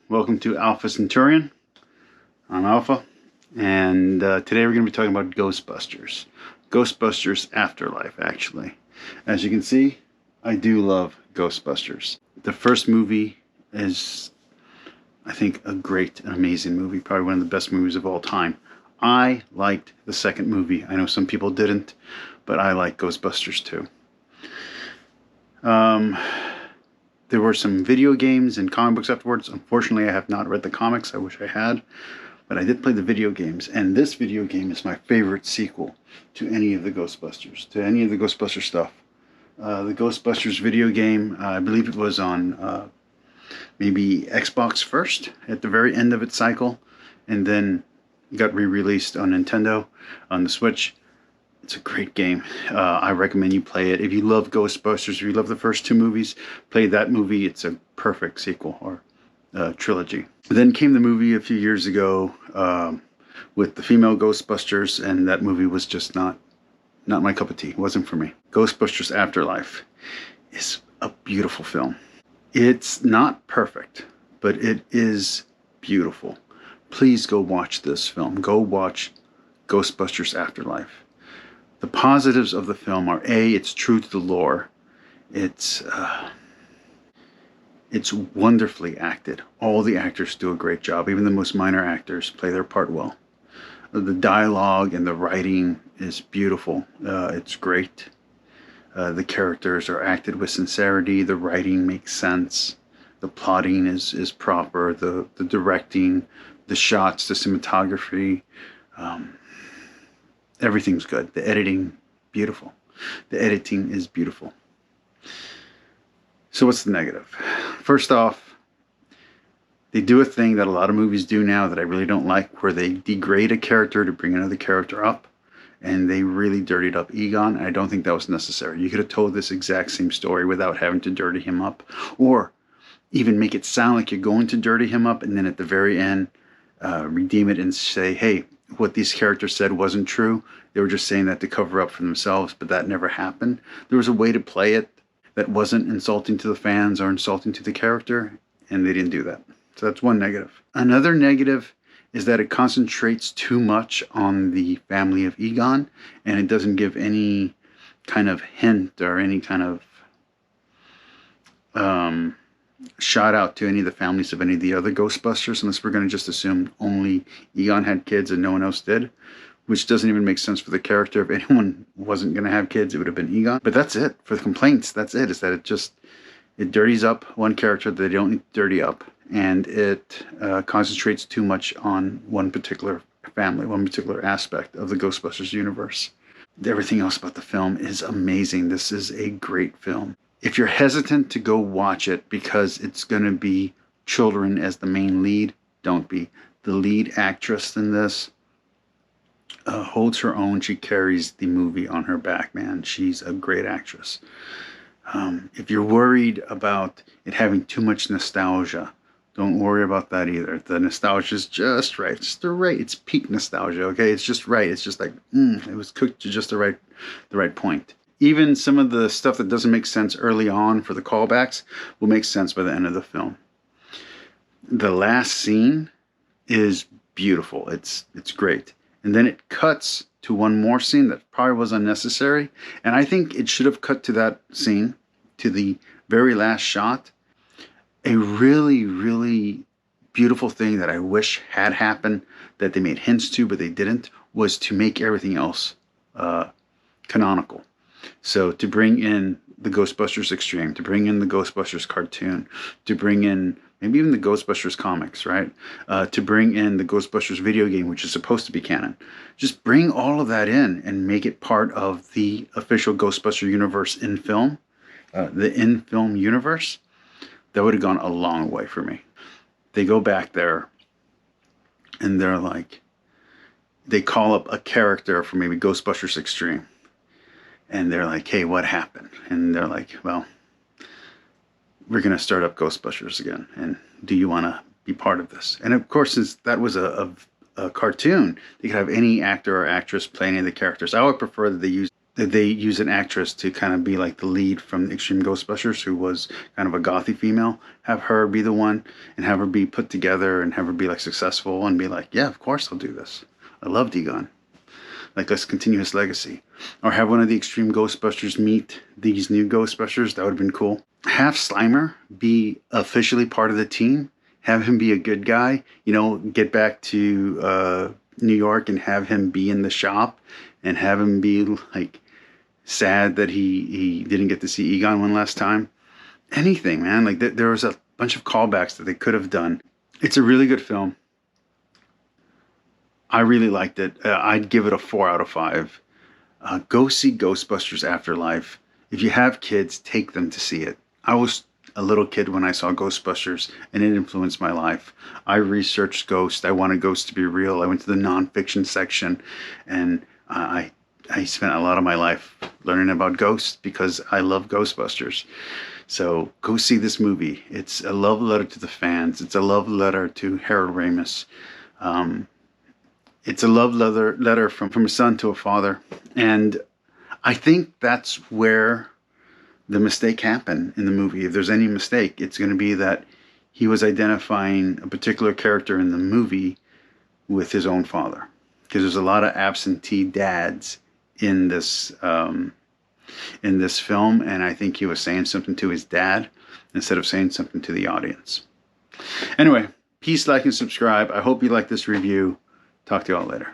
welcome to Alpha Centurion. I'm Alpha, and today we're going to be talking about Ghostbusters. Ghostbusters Afterlife, actually. As you can see, I do love Ghostbusters. The first movie is, I think, a great and amazing movie, probably one of the best movies of all time. I liked the second movie. I know some people didn't, but I like Ghostbusters too. There were some video games and comic books afterwards. Unfortunately, I have not read the comics. I wish I had. But I did play the video games. And this video game is my favorite sequel to any of the Ghostbusters, to any of the Ghostbusters stuff. The Ghostbusters video game, I believe it was on maybe Xbox first, at the very end of its cycle. And then got re-released on Nintendo, on the Switch. It's a great game. I recommend you play it. If you love Ghostbusters, if you love the first two movies, play that movie. It's a perfect sequel or trilogy. Then came the movie a few years ago with the female Ghostbusters, and that movie was just not my cup of tea. It wasn't for me. Ghostbusters Afterlife is a beautiful film. It's not perfect, but it is beautiful. Please go watch this film. Go watch Ghostbusters Afterlife. The positives of the film are A, it's true to the lore. It's wonderfully acted. All the actors do a great job. Even the most minor actors play their part well. The dialogue and the writing is beautiful. It's great. The characters are acted with sincerity. The writing makes sense. The plotting is proper. The directing, the shots, the cinematography, everything's good. The editing, beautiful. The editing is beautiful. So what's the negative? First off, they do a thing that a lot of movies do now that I really don't like, where they degrade a character to bring another character up, and they really dirtied up Egon. I don't think that was necessary. You could have told this exact same story without having to dirty him up, or even make it sound like you're going to dirty him up, and then at the very end, redeem it and say, hey, what these characters said wasn't true. They were just saying that to cover up for themselves, but that never happened. There was a way to play it that wasn't insulting to the fans or insulting to the character, and they didn't do that. So that's one negative. Another negative is that it concentrates too much on the family of Egon, and it doesn't give any kind of hint or any kind of shout out to any of the families of any of the other Ghostbusters, unless we're going to just assume only Egon had kids and no one else did, which doesn't even make sense for the character. If anyone wasn't going to have kids, it would have been Egon. But that's it for the complaints. That's it, is that it dirties up one character that they don't need to dirty up, and it concentrates too much on one particular family, one particular aspect of the Ghostbusters universe. Everything else about the film is amazing. This is a great film. If you're hesitant to go watch it because it's going to be children as the main lead, don't be. The lead actress in this holds her own. She carries the movie on her back, man. She's a great actress. If you're worried about it having too much nostalgia, don't worry about that either. The nostalgia is just right. It's the right. It's peak nostalgia, okay? It's just right. It's just like, it was cooked to just the right point. Even some of the stuff that doesn't make sense early on for the callbacks will make sense by the end of the film. The last scene is beautiful. It's great. And then it cuts to one more scene that probably was unnecessary. And I think it should have cut to that scene, to the very last shot. A really, really beautiful thing that I wish had happened, that they made hints to, but they didn't, was to make everything else canonical. So to bring in the Ghostbusters Extreme, to bring in the Ghostbusters cartoon, to bring in maybe even the Ghostbusters comics, right? To bring in the Ghostbusters video game, which is supposed to be canon. Just bring all of that in and make it part of the official Ghostbuster universe in film, the in-film universe. That would have gone a long way for me. They go back there and they're like, they call up a character from maybe Ghostbusters Extreme. And they're like, hey, what happened? And they're like, well, we're going to start up Ghostbusters again. And do you want to be part of this? And of course, since that was a cartoon, they could have any actor or actress play any of the characters. I would prefer that they use they use an actress to kind of be like the lead from Extreme Ghostbusters, who was kind of a gothy female. Have her be the one, and have her be put together, and have her be like successful, and be like, yeah, of course I'll do this. I love Egon. Like, let's continue his legacy. Or have one of the Extreme Ghostbusters meet these new Ghostbusters. That would have been cool. Have Slimer be officially part of the team. Have him be a good guy. You know, get back to New York and have him be in the shop, and have him be like sad that he didn't get to see Egon one last time. Anything, man. Like, there was a bunch of callbacks that they could have done. It's a really good film. I really liked it. I'd give it a 4 out of 5. Go see Ghostbusters Afterlife. If you have kids, take them to see it. I was a little kid when I saw Ghostbusters, and it influenced my life. I researched ghosts. I wanted ghosts to be real. I went to the nonfiction section, and I spent a lot of my life learning about ghosts because I love Ghostbusters. So go see this movie. It's a love letter to the fans. It's a love letter to Harold Ramis. It's a love letter from a son to a father. And I think that's where the mistake happened in the movie. If there's any mistake, it's going to be that he was identifying a particular character in the movie with his own father. Because there's a lot of absentee dads in this film, and I think he was saying something to his dad instead of saying something to the audience. Anyway, peace, like, and subscribe. I hope you like this review. Talk to you all later.